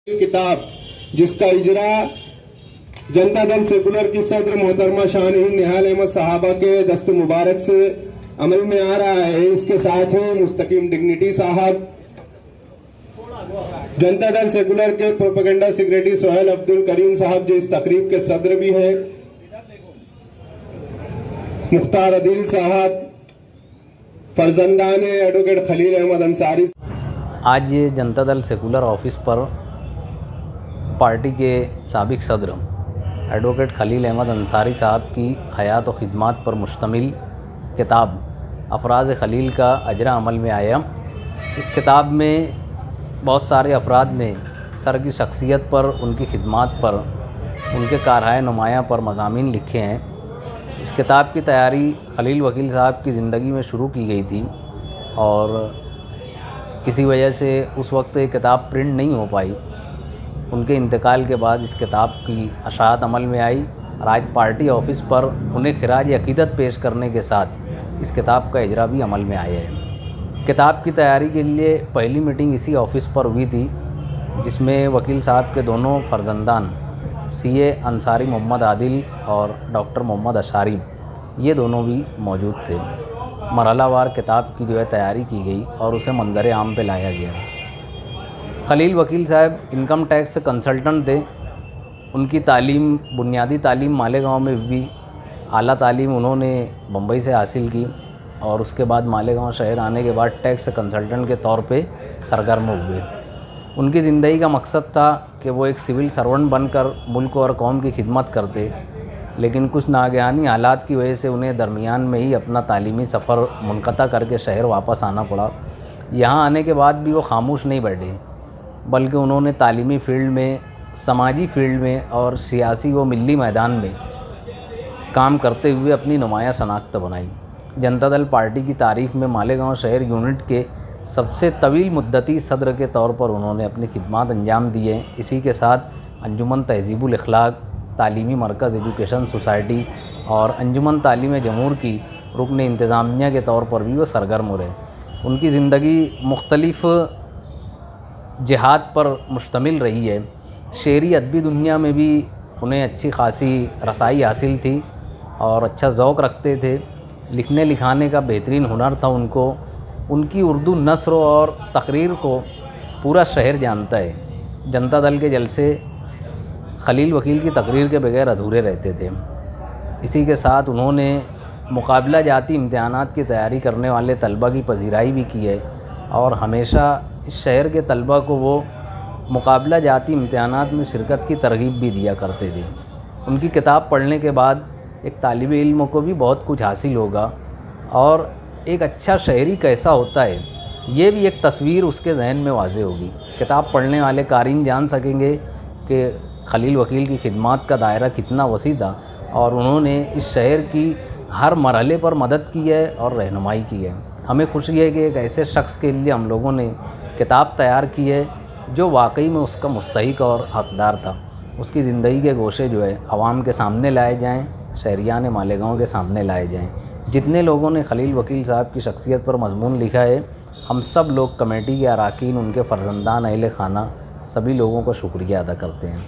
किताब जिसका इजरा जनता दल सेकुलर की सदर मोहतरमा शाहीन निहाल अहमद साहबा के दस्त मुबारक से अमल में आ रहा है। इसके साथ ही मुस्तकीम डिग्निटी साहब, जनता दल सेकुलर के प्रोपेगेंडा सेक्रेटरी सोहेल अब्दुल करीम साहब जो इस तकरीब के सदर भी हैं, मुख्तार अदील साहब, फर्जंदान एडवोकेट खलील अहमद अंसारी। आज ये जनता दल सेकुलर ऑफिस पर पार्टी के साबिक सदर एडवोकेट खलील अहमद अंसारी साहब की हयात और ख़िदमत पर मुश्तमिल किताब अफराज़ खलील का अजरा अमल में आया। इस किताब में बहुत सारे अफराद ने सर की शख्सियत पर, उनकी ख़िदमत पर, उनके कारहाय नुमायाँ पर मज़ामीन लिखे हैं। इस किताब की तैयारी खलील वकील साहब की ज़िंदगी में शुरू की गई थी और किसी वजह से उस वक्त ये किताब प्रिंट नहीं हो पाई। उनके इंतकाल के बाद इस किताब की अशात अमल में आई और आज पार्टी ऑफिस पर उन्हें खिराज अक़ीदत पेश करने के साथ इस किताब का इजरा भी अमल में आया है। किताब की तैयारी के लिए पहली मीटिंग इसी ऑफिस पर हुई थी, जिसमें वकील साहब के दोनों फर्जंदान सीए अंसारी मोहम्मद आदिल और डॉक्टर मोहम्मद अशारी, ये दोनों भी मौजूद थे। मरहलावार किताब की तैयारी की गई और उसे मंजर आम पे लाया गया। खलील वकील साहब इनकम टैक्स कंसल्टेंट थे। उनकी तालीम, बुनियादी तालीम मालेगांव में भी, आला तालीम उन्होंने बम्बई से हासिल की और उसके बाद मालेगांव शहर आने के बाद टैक्स कंसल्टेंट के तौर पे सरगर्म हुए। उनकी ज़िंदगी का मकसद था कि वो एक सिविल सर्वेंट बनकर मुल्क और कौम की खिदमत करते, लेकिन कुछ नागहानी हालात की वजह से उन्हें दरमियान में ही अपना तालीमी सफ़र मुनक़ता करके शहर वापस आना पड़ा। यहाँ आने के बाद भी वो खामोश नहीं बैठे, बल्कि उन्होंने तालीमी फ़ील्ड में, समाजी फ़ील्ड में और सियासी व मिली मैदान में काम करते हुए अपनी नुमायाँ शनाख्त बनाई। जनता दल पार्टी की तारीख़ में मालेगांव शहर यूनिट के सबसे तवील मुद्दती सदर के तौर पर उन्होंने अपनी खिदमत अंजाम दी है। इसी के साथ अंजुमन तहज़ीबुल अखलाक, तालीमी मरकज़ एजुकेशन सोसाइटी और अंजुमन तालीम जमूर की रुकन इंतज़ामिया के तौर पर भी वो सरगर्म हो रहे। उनकी ज़िंदगी मुख्तलिफ़ जिहाद पर मुश्तमिल रही है। शेरी अदबी दुनिया में भी उन्हें अच्छी खासी रसाई हासिल थी और अच्छा ज़ौक़ रखते थे। लिखने लिखाने का बेहतरीन हुनर था उनको। उनकी उर्दू नस्र और तकरीर को पूरा शहर जानता है। जनता दल के जलसे खलील वकील की तकरीर के बगैर अधूरे रहते थे। इसी के साथ उन्होंने मुकाबला जाती इम्तिहानात की तैयारी करने वाले तलबा की पजीराई भी की है और हमेशा इस शहर के तलबा को वो मुकाबला जाती इम्तिहानात में शिरकत की तरगीब भी दिया करते थे। उनकी किताब पढ़ने के बाद एक तालिब इल्म को भी बहुत कुछ हासिल होगा और एक अच्छा शहरी कैसा होता है, ये भी एक तस्वीर उसके जहन में वाज़ेह होगी। किताब पढ़ने वाले कारीन जान सकेंगे कि खलील वकील की खिदमत का दायरा कितना वसी था और उन्होंने इस शहर की हर मरहले पर मदद की है और रहनुमाई की है। हमें खुशी है कि एक ऐसे शख्स के लिए हम लोगों ने किताब तैयार की है जो वाकई में उसका मुस्तहिक और हकदार था। उसकी ज़िंदगी के गोशे आवाम के सामने लाए जाएँ, शहरियान मालेगांव के सामने लाए जाएँ। जितने लोगों ने खलील वकील साहब की शख्सियत पर मज़मून लिखा है, हम सब लोग कमेटी के अराकीन, उनके फ़र्जंदान, अहले खाना, सभी लोगों का शुक्रिया अदा करते हैं।